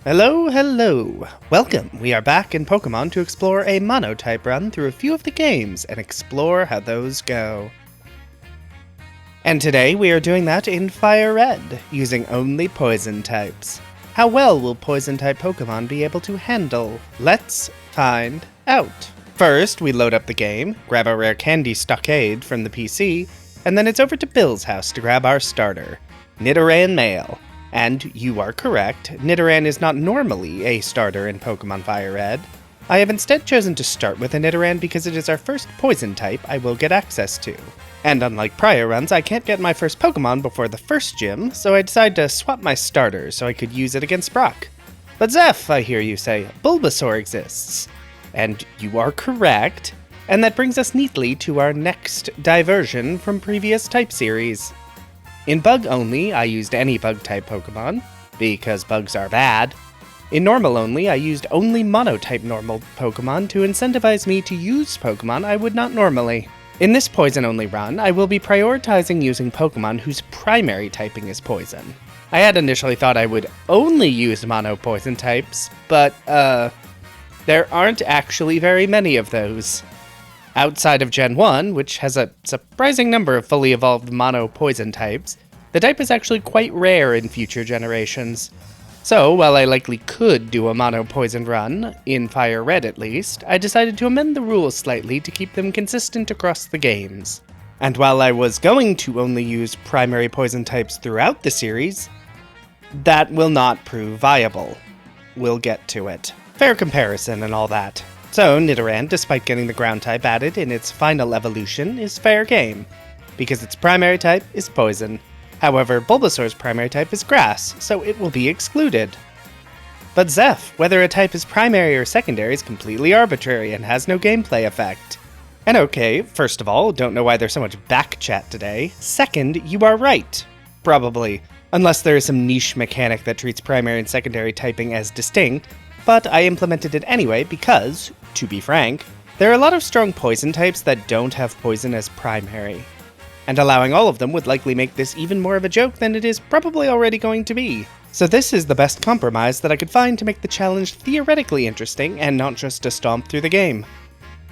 Hello, hello! Welcome! We are back in Pokemon to explore a Mono-type run through a few of the games and explore how those go. And today we are doing that in FireRed, using only Poison types. How well will Poison-type Pokemon be able to handle? Let's find out! First, we load up the game, grab a rare candy stockade from the PC, and then it's over to Bill's house to grab our starter, Nidoran Male. And you are correct, Nidoran is not normally a starter in Pokemon FireRed. I have instead chosen to start with a Nidoran because it is our first poison type I will get access to. And unlike prior runs, I can't get my first Pokemon before the first gym, so I decided to swap my starter so I could use it against Brock. But Zeph, I hear you say, Bulbasaur exists. And you are correct, and that brings us neatly to our next diversion from previous type series. In Bug Only, I used any Bug-type Pokemon, because bugs are bad. In Normal Only, I used only Mono-type normal Pokemon to incentivize me to use Pokemon I would not normally. In this Poison Only run, I will be prioritizing using Pokemon whose primary typing is Poison. I had initially thought I would only use Mono-Poison types, but, there aren't actually very many of those. Outside of Gen 1, which has a surprising number of fully evolved mono-poison types, the type is actually quite rare in future generations. So, while I likely could do a mono-poison run, in FireRed at least, I decided to amend the rules slightly to keep them consistent across the games. And while I was going to only use primary poison types throughout the series, that will not prove viable. We'll get to it. Fair comparison and all that. So, Nidoran, despite getting the ground type added in its final evolution, is fair game, because its primary type is poison. However, Bulbasaur's primary type is grass, so it will be excluded. But Zeph, whether a type is primary or secondary is completely arbitrary and has no gameplay effect. And okay, first of all, don't know why there's so much back chat today. Second, you are right. Probably. Unless there is some niche mechanic that treats primary and secondary typing as distinct, but I implemented it anyway because, to be frank, there are a lot of strong poison types that don't have poison as primary. And allowing all of them would likely make this even more of a joke than it is probably already going to be. So this is the best compromise that I could find to make the challenge theoretically interesting and not just a stomp through the game.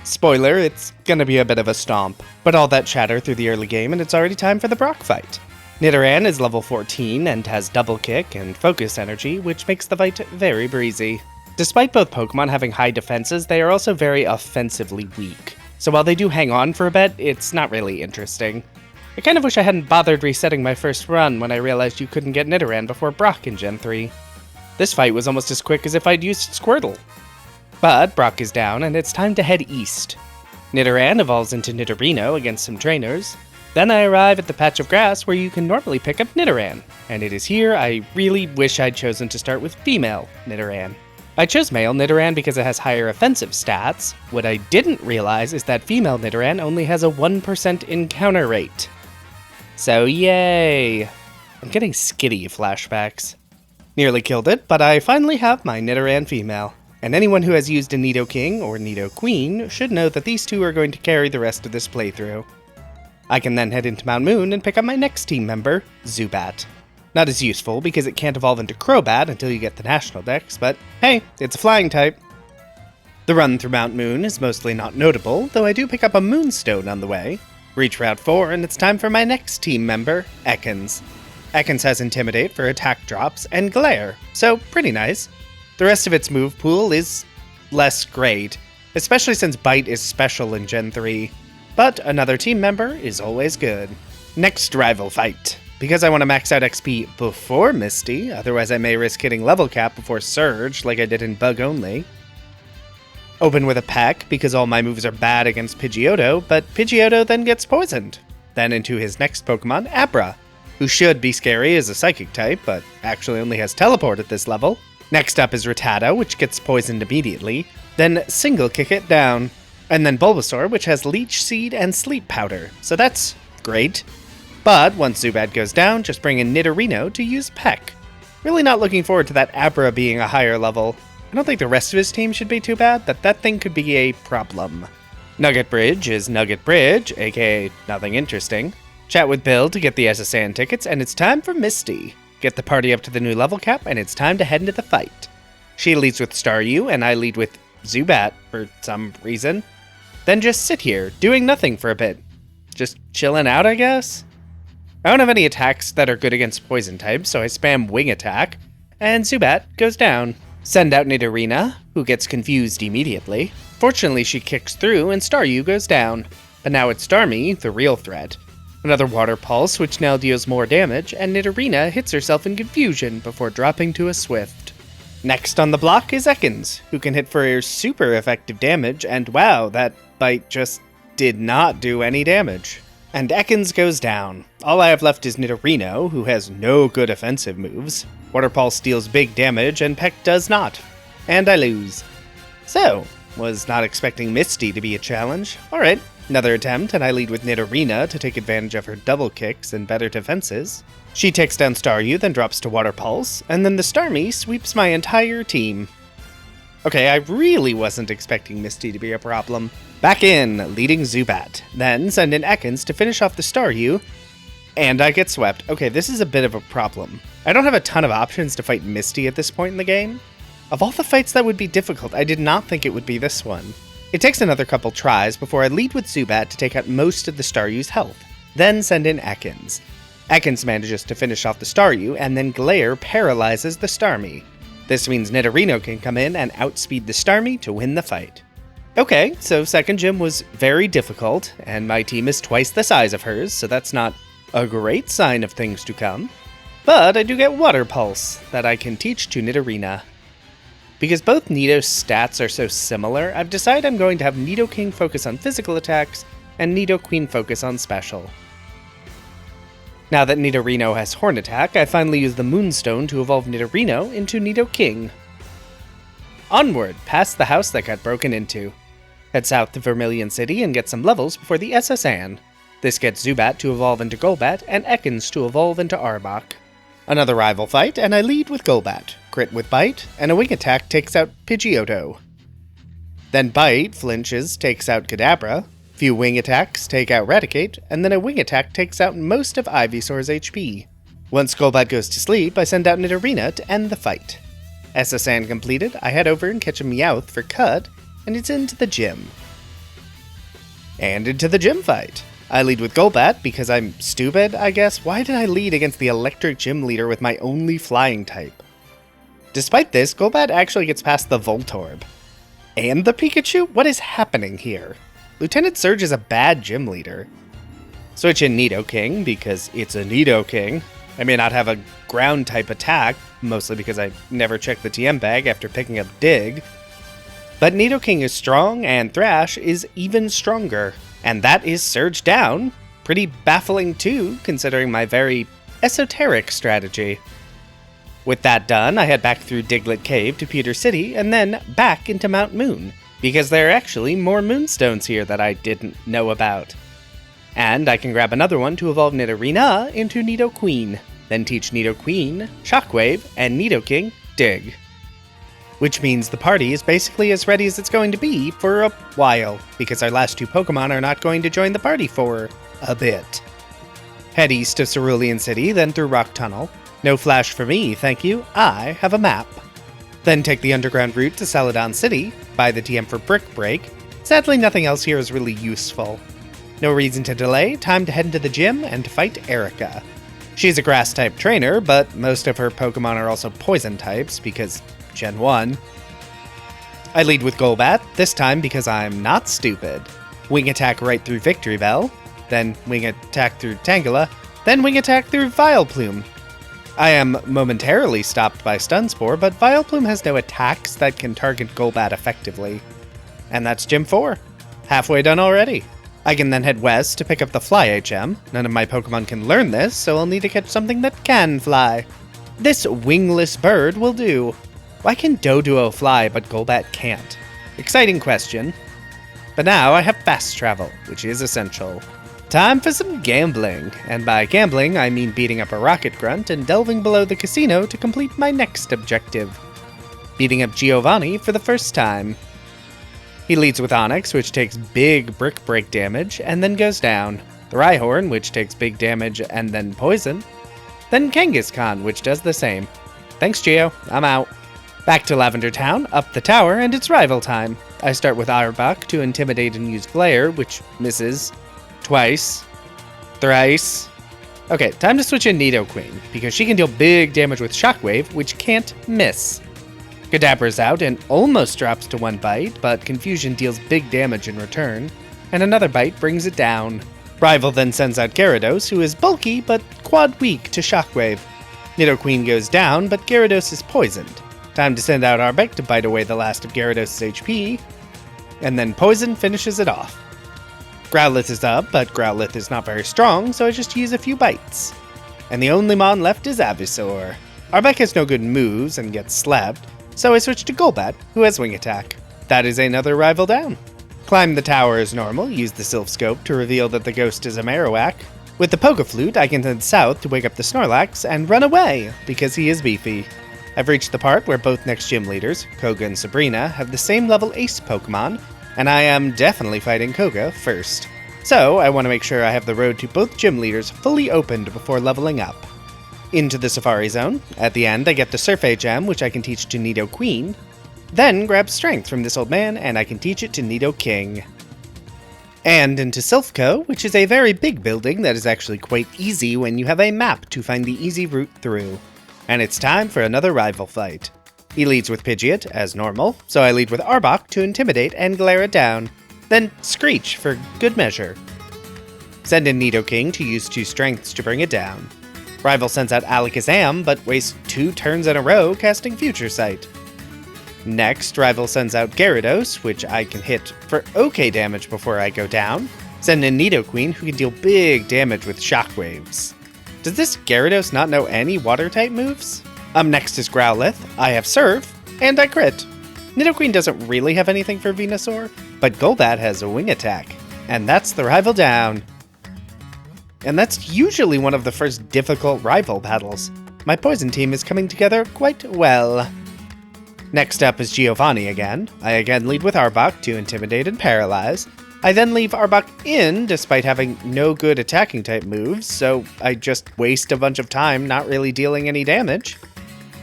Spoiler, it's gonna be a bit of a stomp, but all that chatter through the early game and it's already time for the Brock fight. Nidoran is level 14 and has double kick and focus energy, which makes the fight very breezy. Despite both Pokemon having high defenses, they are also very offensively weak. So while they do hang on for a bit, it's not really interesting. I kind of wish I hadn't bothered resetting my first run when I realized you couldn't get Nidoran before Brock in Gen 3. This fight was almost as quick as if I'd used Squirtle. But Brock is down, and it's time to head east. Nidoran evolves into Nidorino against some trainers. Then I arrive at the patch of grass where you can normally pick up Nidoran, and it is here I really wish I'd chosen to start with female Nidoran. I chose male Nidoran because it has higher offensive stats. What I didn't realize is that female Nidoran only has a 1% encounter rate. So yay! I'm getting skitty flashbacks. Nearly killed it, but I finally have my Nidoran female. And anyone who has used a Nidoking or Nidoqueen should know that these two are going to carry the rest of this playthrough. I can then head into Mount Moon and pick up my next team member, Zubat. Not as useful, because it can't evolve into Crobat until you get the National Dex, but hey, it's a flying type. The run through Mount Moon is mostly not notable, though I do pick up a Moonstone on the way. Reach Route 4, and it's time for my next team member, Ekans. Ekans has Intimidate for attack drops, and Glare, so pretty nice. The rest of its move pool is less great, especially since Bite is special in Gen 3. But another team member is always good. Next rival fight. Because I want to max out XP before Misty, otherwise I may risk hitting level cap before Surge, like I did in Bug Only. Open with a Peck, because all my moves are bad against Pidgeotto, but Pidgeotto then gets poisoned. Then into his next Pokemon, Abra, who should be scary as a Psychic type, but actually only has Teleport at this level. Next up is Rattata, which gets poisoned immediately, then Single Kick it down. And then Bulbasaur, which has Leech Seed and Sleep Powder, so that's great. But once Zubat goes down, just bring in Nidorino to use Peck. Really not looking forward to that Abra being a higher level. I don't think the rest of his team should be too bad, but that thing could be a problem. Nugget Bridge is Nugget Bridge, aka nothing interesting. Chat with Bill to get the SSN tickets, and it's time for Misty. Get the party up to the new level cap, and it's time to head into the fight. She leads with Staryu, and I lead with Zubat for some reason. Then just sit here, doing nothing for a bit. Just chilling out, I guess? I don't have any attacks that are good against poison types, so I spam Wing Attack, and Zubat goes down. Send out Nidorina, who gets confused immediately. Fortunately, she kicks through, and Staryu goes down. But now it's Starmie, the real threat. Another Water Pulse, which now deals more damage, and Nidorina hits herself in confusion before dropping to a Swift. Next on the block is Ekans, who can hit for super effective damage, and wow, that bite just did not do any damage. And Ekans goes down. All I have left is Nidorino, who has no good offensive moves. Water Pulse deals big damage, and Peck does not. And I lose. So, was not expecting Misty to be a challenge. Alright, another attempt, and I lead with Nidorina to take advantage of her double kicks and better defenses. She takes down Staryu, then drops to Water Pulse, and then the Starmie sweeps my entire team. Okay, I really wasn't expecting Misty to be a problem. Back in, leading Zubat. Then send in Ekans to finish off the Staryu, and I get swept. Okay, this is a bit of a problem. I don't have a ton of options to fight Misty at this point in the game. Of all the fights that would be difficult, I did not think it would be this one. It takes another couple tries before I lead with Zubat to take out most of the Staryu's health. Then send in Ekans. Ekans manages to finish off the Staryu, and then Glare paralyzes the Starmie. This means Nidorino can come in and outspeed the Starmie to win the fight. Okay, so second gym was very difficult, and my team is twice the size of hers, so that's not a great sign of things to come. But I do get Water Pulse that I can teach to Nidorina. Because both Nido's stats are so similar, I've decided I'm going to have Nidoking focus on physical attacks and Nidoqueen focus on special. Now that Nidorino has Horn Attack, I finally use the Moonstone to evolve Nidorino into Nidoking. Onward, past the house that got broken into. Head south to Vermilion City and get some levels before the SS Anne. This gets Zubat to evolve into Golbat, and Ekans to evolve into Arbok. Another rival fight, and I lead with Golbat. Crit with Bite, and a Wing Attack takes out Pidgeotto. Then Bite flinches, takes out Kadabra. Few Wing Attacks take out Raticate, and then a Wing Attack takes out most of Ivysaur's HP. Once Golbat goes to sleep, I send out Nidorina to end the fight. SS Anne completed, I head over and catch a Meowth for Cut, and it's into the gym. And into the gym fight. I lead with Golbat because I'm stupid, I guess. Why did I lead against the electric gym leader with my only flying type? Despite this, Golbat actually gets past the Voltorb. And the Pikachu? What is happening here? Lieutenant Surge is a bad gym leader. Switch in Nidoking because it's a Nidoking. I may not have a ground type attack, mostly because I never checked the TM bag after picking up Dig. But Nidoking is strong, and Thrash is even stronger. And that is Surge down. Pretty baffling too, considering my very esoteric strategy. With that done, I head back through Diglett Cave to Pewter City, and then back into Mount Moon, because there are actually more Moonstones here that I didn't know about. And I can grab another one to evolve Nidorina into Nidoqueen, then teach Nidoqueen, Shockwave, and Nidoking Dig. Which means the party is basically as ready as it's going to be for a while, because our last two Pokemon are not going to join the party for a bit. Head east of Cerulean City, then through Rock Tunnel. No flash for me, thank you, I have a map. Then take the underground route to Celadon City, buy the TM for Brick Break. Sadly, nothing else here is really useful. No reason to delay, time to head into the gym and fight Erica. She's a Grass-type trainer, but most of her Pokemon are also Poison types, because Gen 1. I lead with Golbat, this time because I'm not stupid. Wing Attack right through Victory Bell, then Wing Attack through Tangela, then Wing Attack through Vileplume. I am momentarily stopped by Stun Spore, but Vileplume has no attacks that can target Golbat effectively. And that's Gym 4. Halfway done already. I can then head west to pick up the Fly HM. None of my Pokemon can learn this, so I'll need to catch something that can fly. This wingless bird will do. Why can Doduo fly but Golbat can't? Exciting question. But now I have fast travel, which is essential. Time for some gambling, and by gambling I mean beating up a Rocket Grunt and delving below the casino to complete my next objective. Beating up Giovanni for the first time. He leads with Onix, which takes big Brick Break damage, and then goes down. The Rhyhorn, which takes big damage and then poison. Then Kangaskhan, which does the same. Thanks, Geo. I'm out. Back to Lavender Town, up the tower, and it's rival time. I start with Arbok to intimidate and use Glare, which misses. Twice. Thrice. Okay, time to switch in Nidoqueen, because she can deal big damage with Shockwave, which can't miss. Kadabra's out and almost drops to 1 bite, but Confusion deals big damage in return, and another bite brings it down. Rival then sends out Gyarados, who is bulky but quad weak to Shockwave. Nidoqueen goes down, but Gyarados is poisoned. Time to send out Arbok to bite away the last of Gyarados' HP, and then Poison finishes it off. Growlithe is up, but Growlithe is not very strong, so I just use a few bites. And the only mon left is Ivysaur. Arbok has no good moves and gets slapped, so I switch to Golbat, who has Wing Attack. That is another rival down. Climb the tower as normal, use the Sylph Scope to reveal that the ghost is a Marowak. With the Pokeflute, I can head south to wake up the Snorlax and run away, because he is beefy. I've reached the part where both next gym leaders, Koga and Sabrina, have the same level Ace Pokemon, and I am definitely fighting Koga first. So, I want to make sure I have the road to both gym leaders fully opened before leveling up. Into the Safari Zone. At the end, I get the Surfei Gem, which I can teach to Nidoqueen. Then, grab Strength from this old man, and I can teach it to Nidoking. And into Silphco, which is a very big building that is actually quite easy when you have a map to find the easy route through. And it's time for another rival fight. He leads with Pidgeot, as normal, so I lead with Arbok to intimidate and glare it down, then Screech for good measure. Send in Nidoking to use 2 strengths to bring it down. Rival sends out Alakazam, but wastes 2 turns in a row casting Future Sight. Next, Rival sends out Gyarados, which I can hit for okay damage before I go down. Send in Nidoqueen, who can deal big damage with Shockwaves. Does this Gyarados not know any Water-type moves? Next is Growlithe, I have Surf, and I crit. Nidoqueen doesn't really have anything for Venusaur, but Golbat has a Wing Attack, and that's the rival down. And that's usually one of the first difficult rival battles. My Poison team is coming together quite well. Next up is Giovanni again. I again lead with Arbok to intimidate and paralyze. I then leave Arbok in despite having no good attacking type moves, so I just waste a bunch of time not really dealing any damage.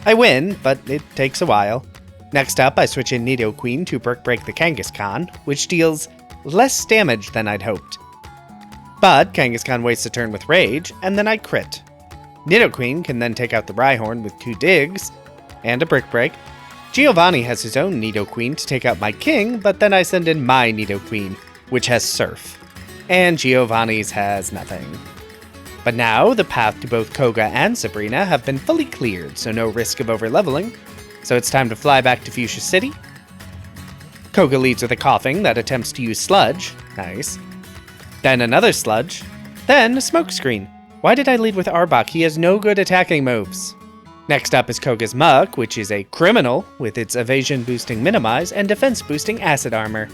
I win, but it takes a while. Next up, I switch in Nidoqueen to break the Kangaskhan, which deals less damage than I'd hoped. But Kangaskhan wastes a turn with Rage, and then I crit. Nidoqueen can then take out the Rhyhorn with 2 digs, and a Brick Break. Giovanni has his own Nidoqueen to take out my king, but then I send in my Nidoqueen, which has Surf. And Giovanni's has nothing. But now, the path to both Koga and Sabrina have been fully cleared, so no risk of overleveling. So it's time to fly back to Fuchsia City. Koga leads with a Coughing that attempts to use Sludge. Nice. Then another Sludge. Then a Smokescreen. Why did I lead with Arbok? He has no good attacking moves. Next up is Koga's Muk, which is a criminal with its evasion boosting Minimize and defense boosting Acid Armor.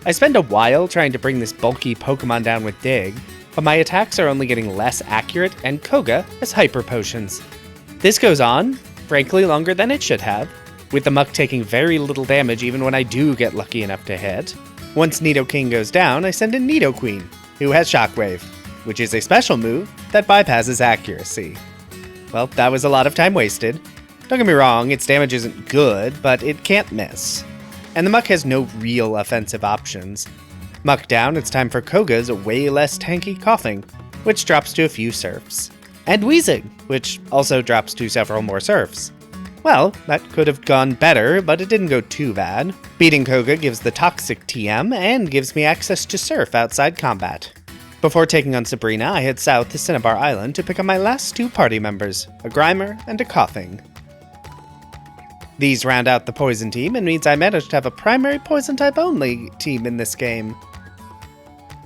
I spend a while trying to bring this bulky Pokemon down with Dig, but my attacks are only getting less accurate and Koga has Hyper Potions. This goes on, frankly, longer than it should have, with the Muk taking very little damage even when I do get lucky enough to hit. Once Nidoking goes down, I send in Nidoqueen, who has Shockwave, which is a special move that bypasses accuracy. Well, that was a lot of time wasted. Don't get me wrong, its damage isn't good, but it can't miss. And the Muk has no real offensive options. Muk down, it's time for Koga's way less tanky Coughing, which drops to a few Surfs. And Weezing, which also drops to several more Surfs. Well, that could have gone better, but it didn't go too bad. Beating Koga gives the Toxic TM and gives me access to Surf outside combat. Before taking on Sabrina, I head south to Cinnabar Island to pick up my last 2 party members, a Grimer and a Coughing. These round out the Poison team and means I managed to have a primary Poison type only team in this game.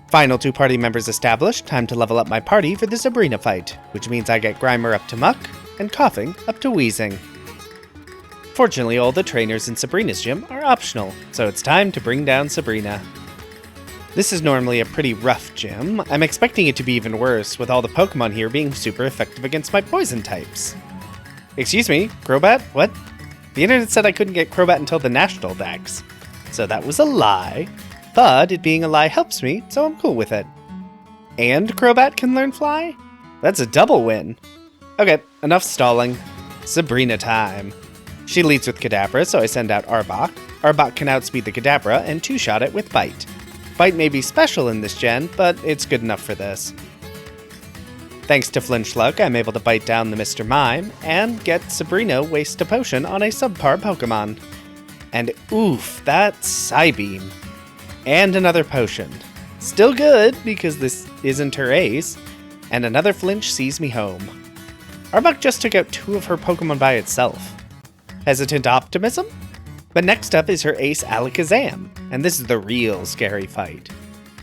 Final 2 party members established, time to level up my party for the Sabrina fight, which means I get Grimer up to Muk and Coughing up to Weezing. Fortunately, all the trainers in Sabrina's gym are optional, so it's time to bring down Sabrina. This is normally a pretty rough gym. I'm expecting it to be even worse, with all the Pokemon here being super effective against my Poison types. Excuse me, Crobat? What? The internet said I couldn't get Crobat until the National Dex. So that was a lie. But it being a lie helps me, so I'm cool with it. And Crobat can learn Fly? That's a double win. Okay, enough stalling. Sabrina time. She leads with Kadabra, so I send out Arbok. Arbok can outspeed the Kadabra and two-shot it with Bite. Bite may be special in this gen, but it's good enough for this. Thanks to Flinchluck, I'm able to bite down the Mr. Mime, and get Sabrina waste a potion on a subpar Pokemon. And oof, that's Psybeam. And another potion. Still good, because this isn't her ace, and another flinch sees me home. Arbok just took out 2 of her Pokemon by itself. Hesitant Optimism? But next up is her ace Alakazam, and this is the real scary fight.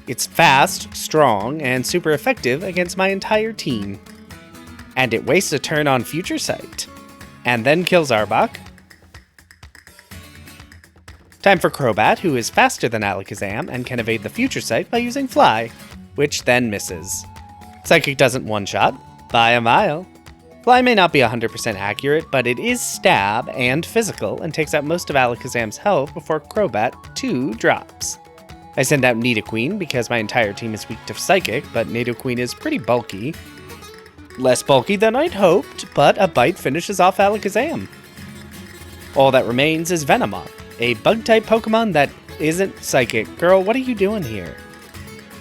It's fast, strong, and super effective against my entire team. And it wastes a turn on Future Sight, and then kills Arbok. Time for Crobat, who is faster than Alakazam and can evade the Future Sight by using Fly, which then misses. Psychic doesn't one-shot, by a mile. Fly may not be 100% accurate, but it is stab and physical and takes out most of Alakazam's health before Crobat 2 drops. I send out Nidoqueen because my entire team is weak to Psychic, but Nidoqueen is pretty bulky. Less bulky than I'd hoped, but a bite finishes off Alakazam. All that remains is Venomoth, a bug-type Pokemon that isn't Psychic. Girl, what are you doing here?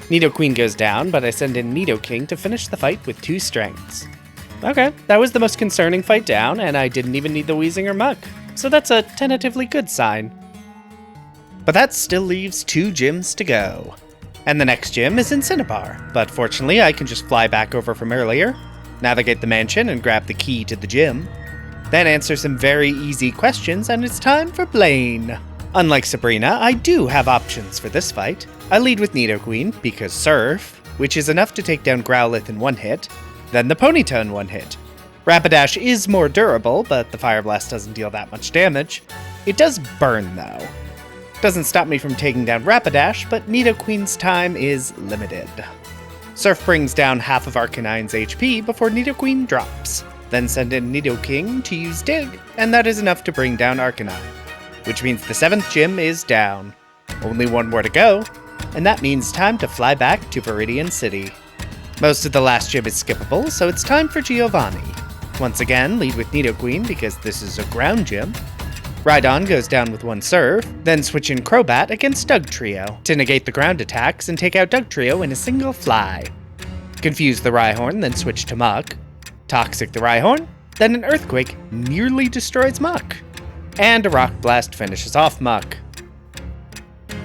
Nidoqueen goes down, but I send in Nidoking to finish the fight with 2 strengths. Okay, that was the most concerning fight down, and I didn't even need the Weezing or Muck, so that's a tentatively good sign. But that still leaves 2 gyms to go. And the next gym is in Cinnabar, but fortunately I can just fly back over from earlier, navigate the mansion and grab the key to the gym, then answer some very easy questions, and it's time for Blaine. Unlike Sabrina, I do have options for this fight. I lead with Nidoqueen, because Surf, which is enough to take down Growlithe in 1 hit, then the Ponyta in 1 hit. Rapidash is more durable, but the Fire Blast doesn't deal that much damage. It does burn, though. Doesn't stop me from taking down Rapidash, but Nidoqueen's time is limited. Surf brings down half of Arcanine's HP before Nidoqueen drops. Then send in Nidoking to use Dig, and that is enough to bring down Arcanine. Which means the 7th gym is down. Only 1 more to go, and that means time to fly back to Viridian City. Most of the last gym is skippable, so it's time for Giovanni. Once again, lead with Nidoqueen because this is a ground gym. Rhydon goes down with 1 serve, then switch in Crobat against Dugtrio to negate the ground attacks and take out Dugtrio in a single fly. Confuse the Rhyhorn, then switch to Muck. Toxic the Rhyhorn, then an Earthquake nearly destroys Muck. And a Rock Blast finishes off Muck.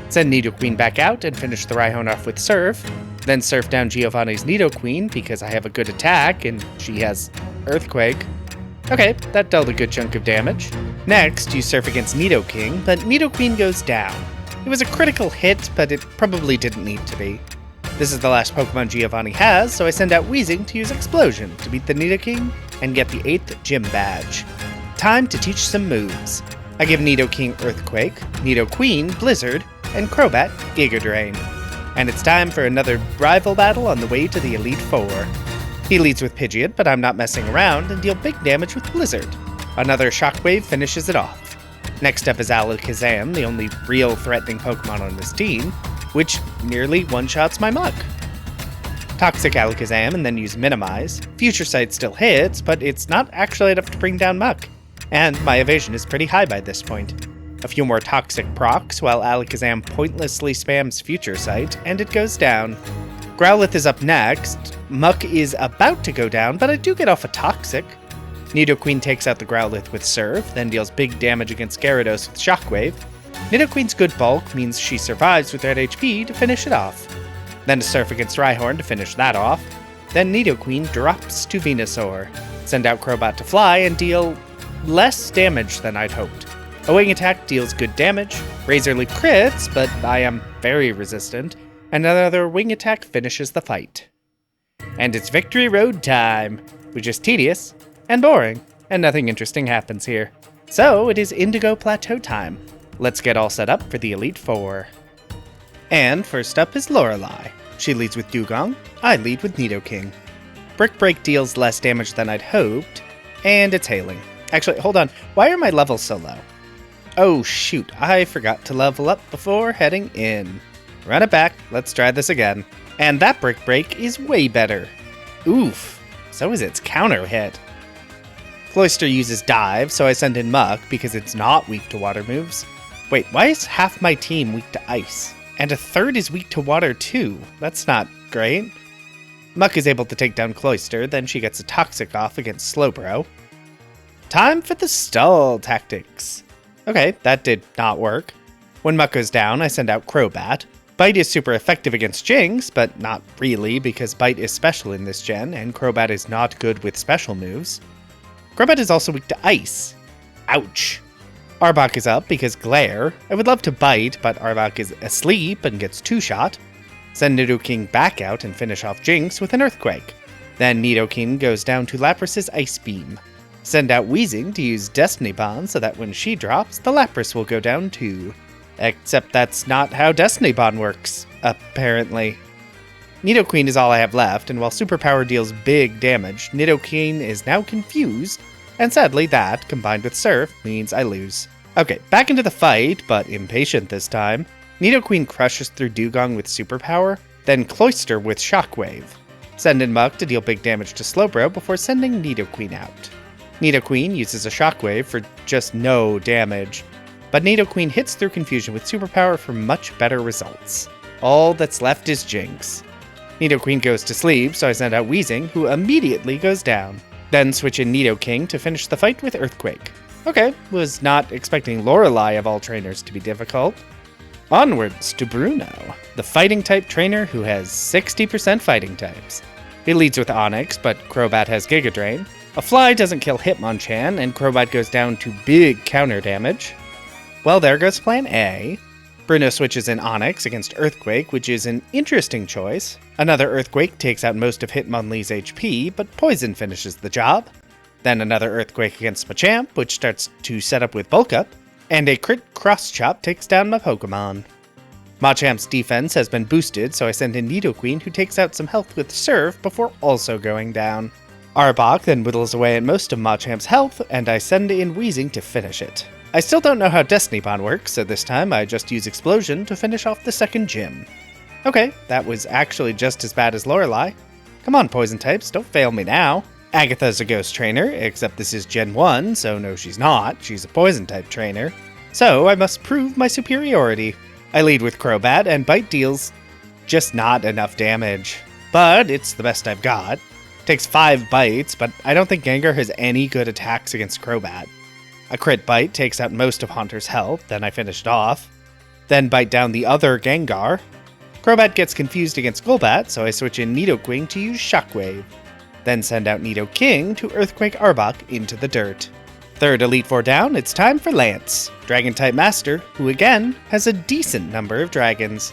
Send Nidoqueen back out and finish the Rhyhorn off with Surf, then surf down Giovanni's Nidoqueen because I have a good attack and she has Earthquake. Okay, that dealt a good chunk of damage. Next, you surf against Nidoking, but Nidoqueen goes down. It was a critical hit, but it probably didn't need to be. This is the last Pokemon Giovanni has, so I send out Weezing to use Explosion to beat the Nidoking and get the 8th gym badge. Time to teach some moves. I give Nidoking Earthquake, Nidoqueen Blizzard, and Crobat Giga Drain. And it's time for another rival battle on the way to the Elite Four. He leads with Pidgeot, but I'm not messing around and deal big damage with Blizzard. Another Shockwave finishes it off. Next up is Alakazam, the only real threatening Pokemon on this team, which nearly one-shots my Muck. Toxic Alakazam and then use Minimize. Future Sight still hits, but it's not actually enough to bring down Muck. And my evasion is pretty high by this point. A few more Toxic procs while Alakazam pointlessly spams Future Sight, and it goes down. Growlithe is up next. Muck is about to go down, but I do get off a Toxic. Nidoqueen takes out the Growlithe with Surf, then deals big damage against Gyarados with Shockwave. Nidoqueen's good bulk means she survives with red HP to finish it off. Then a Surf against Rhyhorn to finish that off. Then Nidoqueen drops to Venusaur. Send out Crobat to fly and deal less damage than I'd hoped. A Wing Attack deals good damage, Razor Leaf crits, but I am very resistant, and another Wing Attack finishes the fight. And it's Victory Road time, which is tedious and boring, and nothing interesting happens here. So it is Indigo Plateau time. Let's get all set up for the Elite Four. And first up is Lorelei. She leads with Dugong, I lead with Nidoking. Brick Break deals less damage than I'd hoped, and it's Hailing. Actually, hold on, why are my levels so low? Oh shoot, I forgot to level up before heading in. Run it back, let's try this again. And that Brick Break is way better. Oof, so is its counter hit. Cloyster uses Dive, so I send in Muck because it's not weak to water moves. Wait, why is half my team weak to ice? And a third is weak to water too. That's not great. Muck is able to take down Cloyster, then she gets a Toxic off against Slowbro. Time for the stall tactics. Okay, that did not work. When Muck goes down, I send out Crobat. Bite is super effective against Jinx, but not really because Bite is special in this gen, and Crobat is not good with special moves. Crobat is also weak to Ice. Ouch. Arbok is up because Glare. I would love to Bite, but Arbok is asleep and gets 2-shot. Send Nidoking back out and finish off Jinx with an Earthquake. Then Nidoking goes down to Lapras's Ice Beam. Send out Weezing to use Destiny Bond so that when she drops, the Lapras will go down too. Except that's not how Destiny Bond works, apparently. Nidoqueen is all I have left, and while Superpower deals big damage, Nidoking is now confused, and sadly that, combined with Surf, means I lose. Okay, back into the fight, but impatient this time. Nidoqueen crushes through Dugong with Superpower, then Cloyster with Shockwave. Send in Muck to deal big damage to Slowbro before sending Nidoqueen out. Nidoqueen uses a Shockwave for just no damage, but Nidoqueen hits through Confusion with Superpower for much better results. All that's left is Jinx. Nidoqueen goes to sleep, so I send out Weezing, who immediately goes down. Then switch in Nidoking to finish the fight with Earthquake. Okay, was not expecting Lorelei of all trainers to be difficult. Onwards to Bruno, the fighting type trainer who has 60% fighting types. He leads with Onix, but Crobat has Giga Drain. A Fly doesn't kill Hitmonchan, and Crobat goes down to big counter damage. Well, there goes plan A. Bruno switches in Onix against Earthquake, which is an interesting choice. Another Earthquake takes out most of Hitmonlee's HP, but Poison finishes the job. Then another Earthquake against Machamp, which starts to set up with Bulk Up. And a crit Cross-Chop takes down my Pokemon. Machamp's defense has been boosted, so I send in Nidoqueen, who takes out some health with Surf before also going down. Arbok then whittles away at most of Machamp's health, and I send in Weezing to finish it. I still don't know how Destiny Bond works, so this time I just use Explosion to finish off the second gym. Okay, that was actually just as bad as Lorelei. Come on, poison types, don't fail me now. Agatha's a ghost trainer, except this is Gen 1, so no she's not, she's a poison type trainer. So I must prove my superiority. I lead with Crobat, and Bite deals just not enough damage. But it's the best I've got. Takes 5 bites, but I don't think Gengar has any good attacks against Crobat. A crit Bite takes out most of Haunter's health, then I finish it off. Then bite down the other Gengar. Crobat gets confused against Golbat, so I switch in Nidoking to use Shockwave. Then send out Nidoking to Earthquake Arbok into the dirt. Third Elite Four down, it's time for Lance, Dragon-type Master, who again has a decent number of dragons.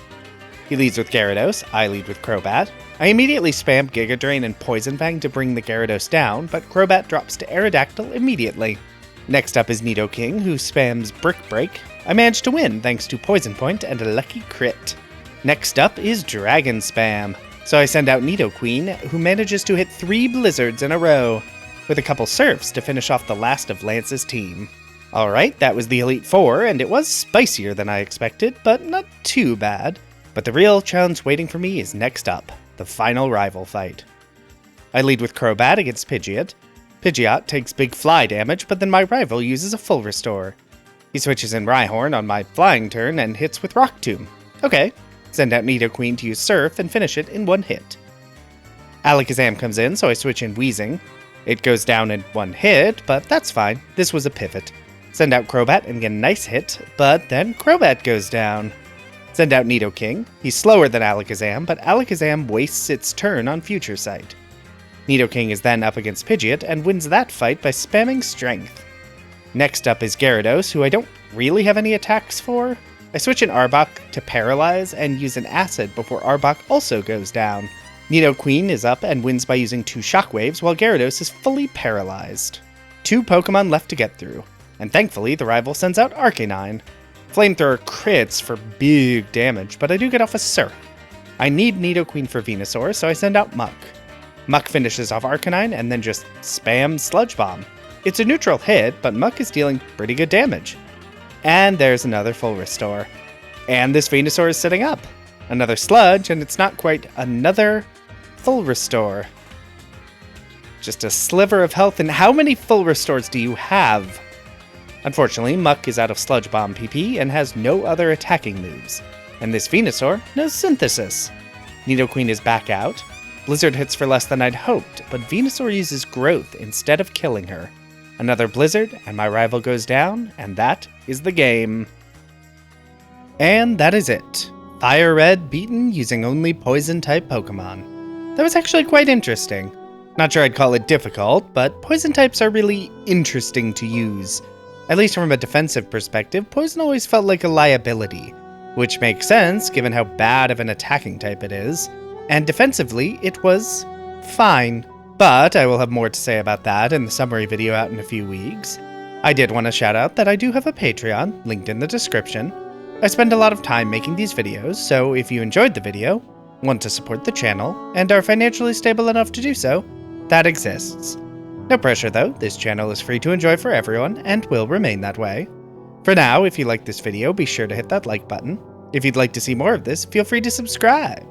He leads with Gyarados, I lead with Crobat. I immediately spam Giga Drain and Poison Fang to bring the Gyarados down, but Crobat drops to Aerodactyl immediately. Next up is Nidoking, who spams Brick Break. I managed to win thanks to Poison Point and a lucky crit. Next up is Dragon Spam, so I send out Nidoqueen, who manages to hit 3 Blizzards in a row, with a couple Surfs to finish off the last of Lance's team. Alright, that was the Elite Four, and it was spicier than I expected, but not too bad. But the real challenge waiting for me is next up, the final rival fight. I lead with Crobat against Pidgeot. Pidgeot takes big fly damage, but then my rival uses a full restore. He switches in Rhyhorn on my flying turn and hits with Rock Tomb. Okay, send out Nidoqueen to use Surf and finish it in one hit. Alakazam comes in, so I switch in Weezing. It goes down in one hit, but that's fine. This was a pivot. Send out Crobat and get a nice hit, but then Crobat goes down. Send out Nidoking. He's slower than Alakazam, but Alakazam wastes its turn on Future Sight. Nidoking is then up against Pidgeot and wins that fight by spamming Strength. Next up is Gyarados, who I don't really have any attacks for. I switch in Arbok to Paralyze and use an Acid before Arbok also goes down. Nidoqueen is up and wins by using 2 Shockwaves, while Gyarados is fully paralyzed. 2 Pokemon left to get through, and thankfully the rival sends out Arcanine. Flamethrower crits for big damage, but I do get off a Surf. I need Nidoqueen for Venusaur, so I send out Muck. Muck finishes off Arcanine and then just spams Sludge Bomb. It's a neutral hit, but Muck is dealing pretty good damage. And there's another full restore. And this Venusaur is sitting up. Another Sludge, and it's not quite another full restore. Just a sliver of health, and how many full restores do you have? Unfortunately, Muck is out of Sludge Bomb PP and has no other attacking moves. And this Venusaur knows Synthesis. Nidoqueen is back out. Blizzard hits for less than I'd hoped, but Venusaur uses Growth instead of killing her. Another Blizzard, and my rival goes down, and that is the game. And that is it. FireRed beaten using only Poison-type Pokemon. That was actually quite interesting. Not sure I'd call it difficult, but Poison types are really interesting to use. At least from a defensive perspective, Poison always felt like a liability, which makes sense given how bad of an attacking type it is. And defensively, it was fine. But I will have more to say about that in the summary video out in a few weeks. I did want to shout out that I do have a Patreon, linked in the description. I spend a lot of time making these videos, so if you enjoyed the video, want to support the channel, and are financially stable enough to do so, that exists. No pressure though, this channel is free to enjoy for everyone, and will remain that way. For now, if you liked this video, be sure to hit that like button. If you'd like to see more of this, feel free to subscribe.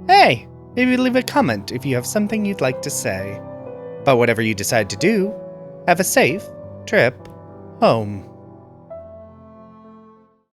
Hey, maybe leave a comment if you have something you'd like to say. But whatever you decide to do, have a safe trip home.